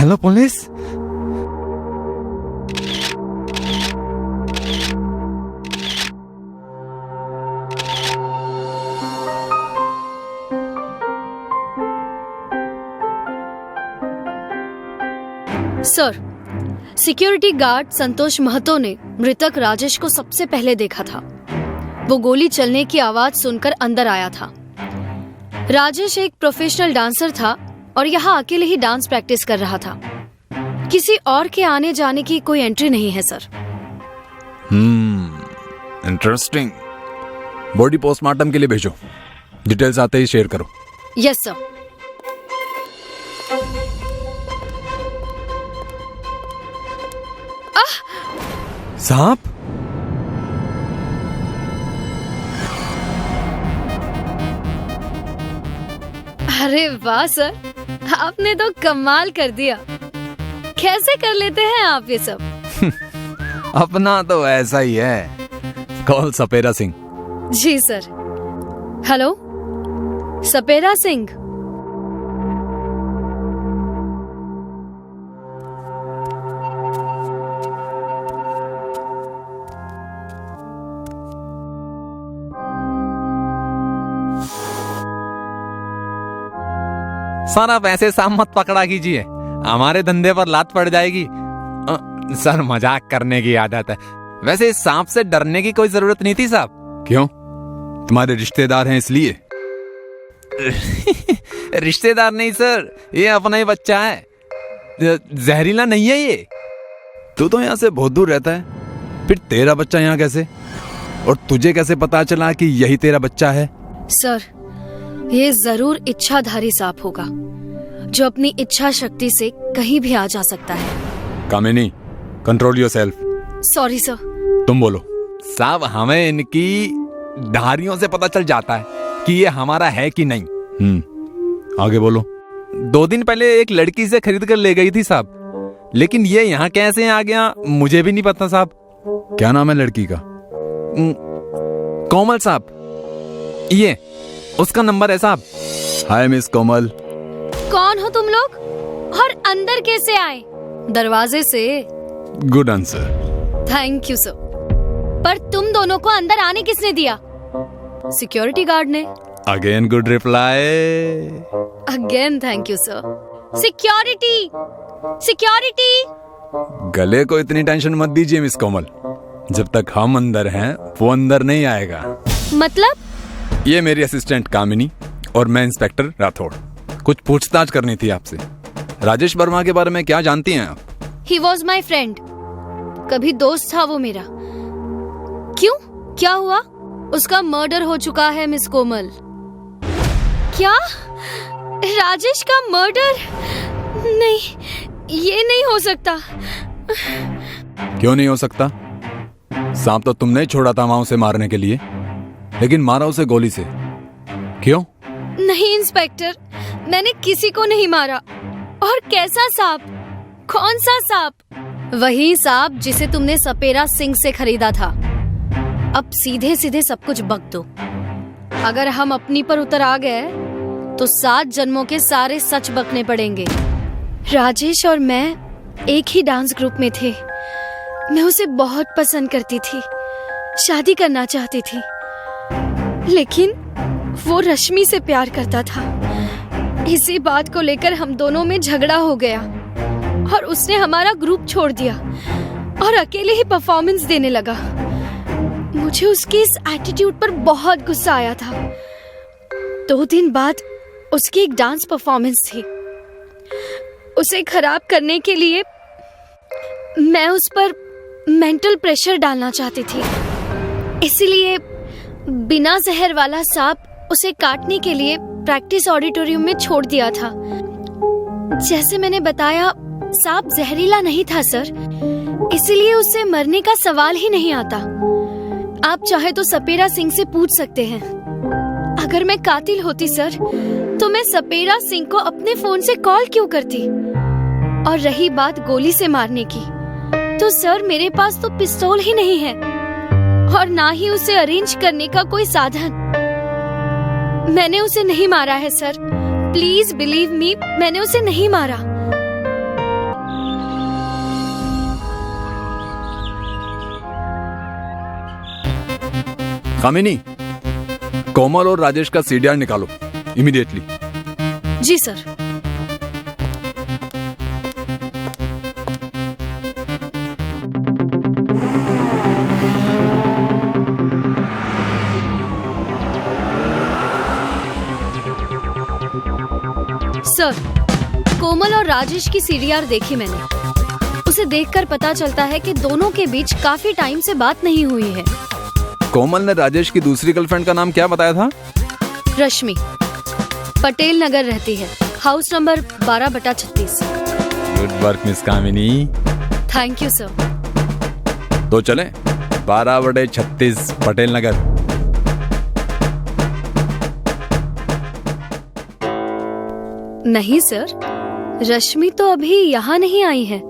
Hello police. Sir, security guard Santosh Mahato ने मृतक राजेश को सबसे पहले देखा था। वो गोली चलने की आवाज सुनकर अंदर आया था। राजेश एक प्रोफेशनल डांसर था और यहाँ अकेले ही डांस प्रैक्टिस कर रहा था। किसी और के आने जाने की कोई एंट्री नहीं है सर। इंटरेस्टिंग। बॉडी पोस्टमार्टम के लिए भेजो, डिटेल्स आते ही शेयर करो। Yes sir. सांप? अरे वाह सर, आपने तो कमाल कर दिया। कैसे कर लेते हैं आप ये सब? अपना तो ऐसा ही है। कॉल सपेरा सिंह। जी सर। हेलो सपेरा सिंह। सर आप ऐसे सांप मत पकड़ा कीजिए, हमारे धंधे पर लात पड़ जाएगी। सर मजाक करने की आदत है। वैसे इस सांप से डरने की कोई जरूरत नहीं थी साहब। क्यों? तुम्हारे रिश्तेदार हैं इसलिए? रिश्तेदार नहीं सर, ये अपना ही बच्चा है। जहरीला नहीं है ये। तू तो यहाँ से बहुत दूर रहता है, फिर तेरा बच्चा यहाँ कैसे? और तुझे कैसे पता चला कि यही तेरा बच्चा है? सर, ये जरूर इच्छाधारी सांप होगा जो अपनी इच्छा शक्ति से कहीं भी आ जा सकता है। कामिनी, कंट्रोल योरसेल्फ। Sorry sir. तुम बोलो। साहब हमें इनकी धारियों से पता चल जाता है कि ये हमारा है कि नहीं। आगे बोलो। 2 दिन पहले एक लड़की से खरीद कर ले गई थी साहब, लेकिन ये यहाँ कैसे आ गया मुझे भी नहीं पता साहब। क्या नाम है लड़की का? कोमल साहब। ये उसका नंबर है साहब। हाय मिस कोमल। कौन हो तुम लोग और अंदर कैसे आए? दरवाजे से। Good answer. Thank you sir. पर तुम दोनों को अंदर आने किसने दिया? सिक्योरिटी गार्ड ने। Again good reply. Again thank you sir. Security, security. गले को इतनी टेंशन मत दीजिए मिस कोमल, जब तक हम अंदर हैं वो अंदर नहीं आएगा। मतलब? ये मेरी असिस्टेंट कामिनी और मैं इंस्पेक्टर राठौड़। कुछ पूछताछ करनी थी आपसे। राजेश वर्मा के बारे में क्या जानती हैं आप? He was my friend। कभी दोस्त था वो मेरा। क्यों? क्या हुआ? उसका मर्डर हो चुका है मिस कोमल। क्या? राजेश का मर्डर? नहीं, ये नहीं हो सकता। क्यों नहीं हो सकता? सांप तो तुमने छोड़ा था वहां उसे मारने के लिए, लेकिन मारा उसे गोली से। क्यों? नहीं इंस्पेक्टर, मैंने किसी को नहीं मारा। और कैसा सांप? कौन सा सांप? वही सांप जिसे तुमने सपेरा सिंह से खरीदा था। अब सीधे सीधे सब कुछ बक दो। अगर हम अपनी पर उतर आ गए तो 7 जन्मों के सारे सच बकने पड़ेंगे। राजेश और मैं एक ही डांस ग्रुप में थे। मैं उसे बहुत पसंद करती थी, शादी करना चाहती थी, लेकिन वो रश्मि से प्यार करता था। इसी बात को लेकर हम दोनों में झगड़ा हो गया और उसने हमारा ग्रुप छोड़ दिया और अकेले ही परफॉर्मेंस देने लगा। मुझे उसके इस एटीट्यूड पर बहुत गुस्सा आया था। 2 दिन बाद उसकी एक डांस परफॉर्मेंस थी। उसे खराब करने के लिए मैं उस पर मेंटल प्रेशर डालना चाहती थी, इसलिए बिना जहर वाला सांप उसे काटने के लिए प्रैक्टिस ऑडिटोरियम में छोड़ दिया था। जैसे मैंने बताया, सांप जहरीला नहीं था सर, इसलिए उससे मरने का सवाल ही नहीं आता। आप चाहे तो सपेरा सिंह से पूछ सकते हैं। अगर मैं कातिल होती सर, तो मैं सपेरा सिंह को अपने फोन से कॉल क्यों करती? और रही बात गोली से मारने की, तो सर मेरे पास तो पिस्तौल ही नहीं है और ना ही उसे अरेंज करने का कोई साधन। मैंने उसे नहीं मारा है सर, प्लीज बिलीव मी, मैंने उसे नहीं मारा। कामिनी, कोमल और राजेश का सीडीआर निकालो इमीडिएटली। जी सर। सर, कोमल और राजेश की सीडीआर देखी मैंने। उसे देखकर पता चलता है कि दोनों के बीच काफी टाइम से बात नहीं हुई है। कोमल ने राजेश की दूसरी गर्लफ्रेंड का नाम क्या बताया था? रश्मि। पटेल नगर रहती है, house number 12/36। Good work miss Kamini. Thank you sir. तो चलें 12/36 पटेल नगर। नहीं सर, रश्मि तो अभी यहाँ नहीं आई है।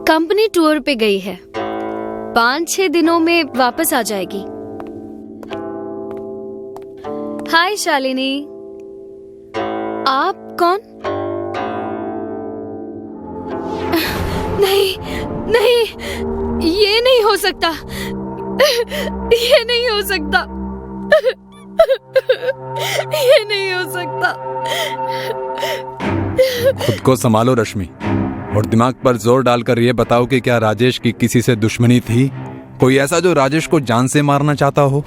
कंपनी टूर पे गई है, 5-6 दिनों में वापस आ जाएगी। हाय शालिनी, आप कौन? नहीं नहीं, ये नहीं हो सकता, ये नहीं हो सकता, ये नहीं हो सकता। खुद को संभालो रश्मि, और दिमाग पर जोर डालकर ये बताओ कि क्या राजेश की किसी से दुश्मनी थी? कोई ऐसा जो राजेश को जान से मारना चाहता हो?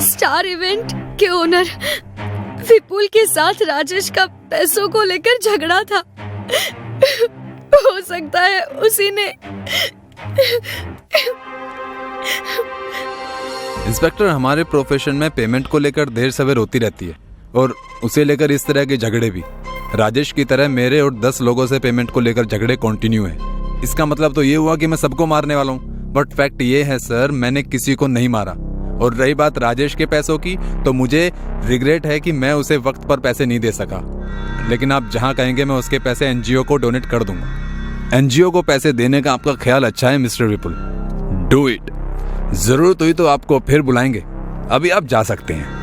स्टार इवेंट के ओनर विपुल के साथ राजेश का पैसों को लेकर झगड़ा था। हो सकता है उसी ने। इंस्पेक्टर, हमारे प्रोफेशन में पेमेंट को लेकर देर सवेर होती रहती है, और उसे लेकर इस तरह के झगड़े भी। राजेश की तरह मेरे और 10 लोगों से पेमेंट को लेकर झगड़े कंटिन्यू है। इसका मतलब तो ये हुआ कि मैं सबको मारने वाला हूँ, बट फैक्ट ये है सर, मैंने किसी को नहीं मारा। और रही बात राजेश के पैसों की, तो मुझे रिग्रेट है कि मैं उसे वक्त पर पैसे नहीं दे सका, लेकिन आप जहाँ कहेंगे मैं उसके पैसे एनजीओ को डोनेट कर दूंगा। एनजीओ को पैसे देने का आपका ख्याल अच्छा है मिस्टर विपुल, डू इट। जरूरत हुई तो आपको फिर बुलाएंगे, अभी आप जा सकते हैं।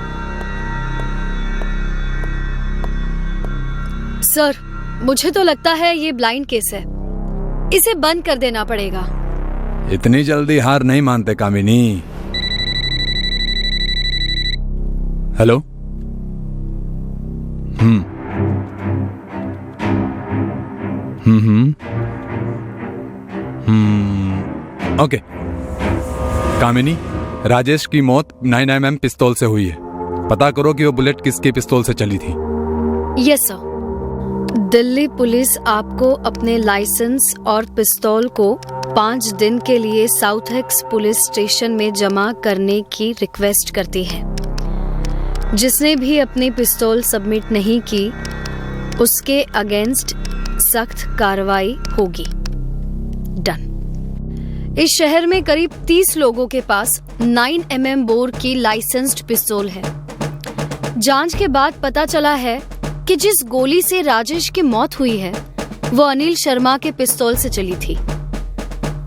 सर, मुझे तो लगता है ये ब्लाइंड केस है, इसे बंद कर देना पड़ेगा। इतनी जल्दी हार नहीं मानते कामिनी। हेलो। ओके। कामिनी, राजेश की मौत 9mm पिस्तौल से हुई है। पता करो कि वो बुलेट किसके पिस्तौल से चली थी। Yes sir. दिल्ली पुलिस आपको अपने लाइसेंस और पिस्तौल को 5 दिन के लिए साउथ एक्स पुलिस स्टेशन में जमा करने की रिक्वेस्ट करती है। जिसने भी अपनी पिस्तौल सबमिट नहीं की, उसके अगेंस्ट सख्त कार्रवाई होगी। डन। इस शहर में करीब 30 लोगों के पास 9mm बोर की लाइसेंस्ड पिस्तौल है। जांच के बाद पता चला है कि जिस गोली से राजेश की मौत हुई है, वो अनिल शर्मा के पिस्तौल से चली थी।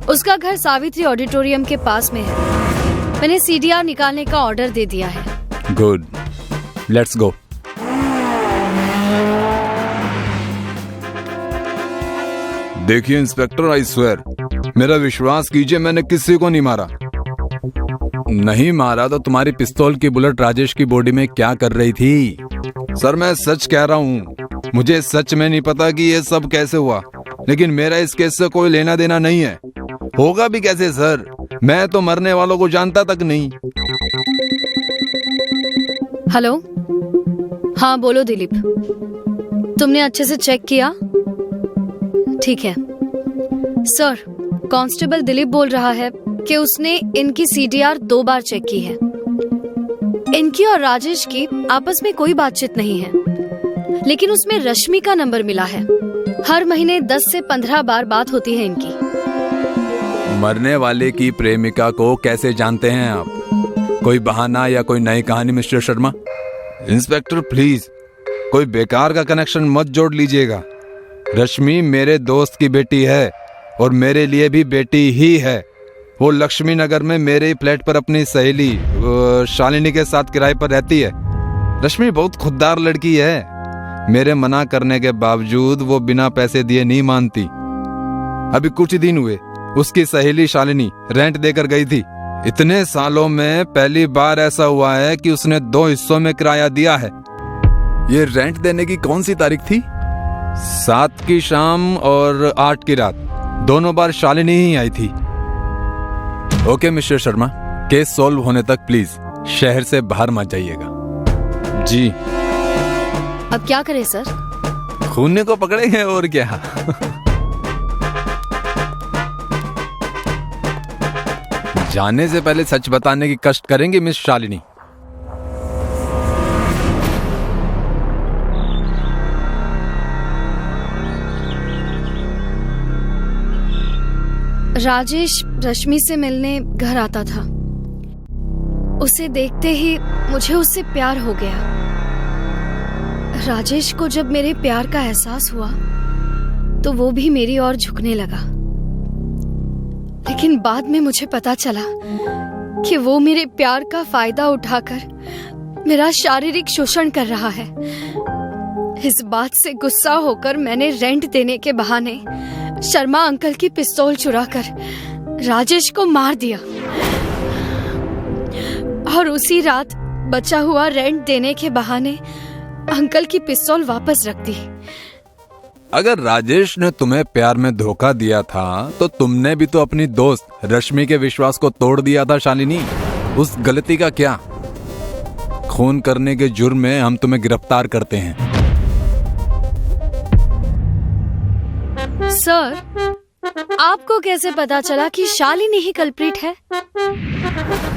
उसका घर सावित्री ऑडिटोरियम के पास में है। मैंने सीडीआर निकालने का ऑर्डर दे दिया है। Good, let's go. देखिए इंस्पेक्टर, आई स्वेयर, मेरा विश्वास कीजिए, मैंने किसी को नहीं मारा। नहीं मारा तो तुम्हारी पिस्तौल की बुलेट राजेश की बॉडी में क्या कर रही थी? सर, मैं सच कह रहा हूँ, मुझे सच में नहीं पता कि ये सब कैसे हुआ, लेकिन मेरा इस केस से कोई लेना देना नहीं है। होगा भी कैसे सर, मैं तो मरने वालों को जानता तक नहीं। हेलो। हाँ बोलो दिलीप, तुमने अच्छे से चेक किया? ठीक है सर। कांस्टेबल दिलीप बोल रहा है कि उसने इनकी सीडीआर 2 बार चेक की है। इनकी और राजेश की आपस में कोई बातचीत नहीं है, लेकिन उसमें रश्मि का नंबर मिला है। हर महीने 10 से 15 बार बात होती है इनकी। मरने वाले की प्रेमिका को कैसे जानते हैं आप? कोई बहाना या कोई नई कहानी मिस्टर शर्मा? इंस्पेक्टर प्लीज, कोई बेकार का कनेक्शन मत जोड़ लीजिएगा। रश्मि मेरे दोस्त की बेटी है और मेरे लिए भी बेटी ही है। वो लक्ष्मी नगर में मेरे फ्लैट पर अपनी सहेली शालिनी के साथ किराए पर रहती है। रश्मि बहुत खुददार लड़की है। मेरे मना करने के बावजूद वो बिना पैसे दिए नहीं मानती। अभी कुछ दिन हुए उसकी सहेली शालिनी रेंट देकर गई थी इतने सालों में पहली बार ऐसा हुआ है कि उसने 2 हिस्सों में किराया दिया है। ये रेंट देने की कौन सी तारीख थी? 7 की शाम और 8 की रात, दोनों बार शालिनी ही आई थी। Okay mister Sharma, case solve होने तक प्लीज शहर से बाहर मत जाइएगा। जी। अब क्या करें सर? खूने को पकड़ेंगे और क्या। जाने से पहले सच बताने की कष्ट करेंगी मिस शालिनी। राजेश रश्मि से मिलने घर आता था। उसे देखते ही मुझे उससे प्यार हो गया। राजेश को जब मेरे प्यार का एहसास हुआ तो वो भी मेरी ओर झुकने लगा। लेकिन बाद में मुझे पता चला कि वो मेरे प्यार का फायदा उठाकर मेरा शारीरिक शोषण कर रहा है। इस बात से गुस्सा होकर मैंने रेंट देने के बहाने शर्मा अंकल की पिस्तौल चुराकर राजेश को मार दिया और उसी रात बचा हुआ रेंट देने के बहाने अंकल की पिस्तौल वापस रख दी। अगर राजेश ने तुम्हें प्यार में धोखा दिया था तो तुमने भी तो अपनी दोस्त रश्मि के विश्वास को तोड़ दिया था शालिनी। उस गलती का क्या? खून करने के जुर्म में हम तुम्हें गिरफ्तार करते हैं। सर, आपको कैसे पता चला कि शालिनी ही कल्प्रिट है?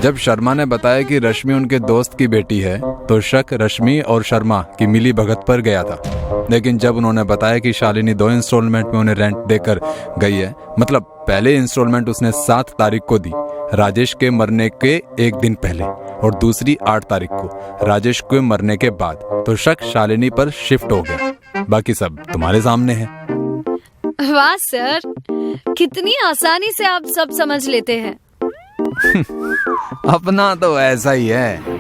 जब शर्मा ने बताया कि रश्मि उनके दोस्त की बेटी है तो शक रश्मि और शर्मा की मिली भगत पर गया था। लेकिन जब उन्होंने बताया कि शालिनी 2 इंस्टॉलमेंट में उन्हें रेंट देकर गई है, मतलब पहले इंस्टॉलमेंट उसने 7 तारीख को दी, राजेश के मरने के 1 दिन पहले, और दूसरी 8 तारीख को राजेश के मरने के बाद, तो शक शालिनी पर शिफ्ट हो गया। बाकी सब तुम्हारे सामने है। वाह सर, कितनी आसानी से आप सब समझ लेते हैं। अपना तो ऐसा ही है।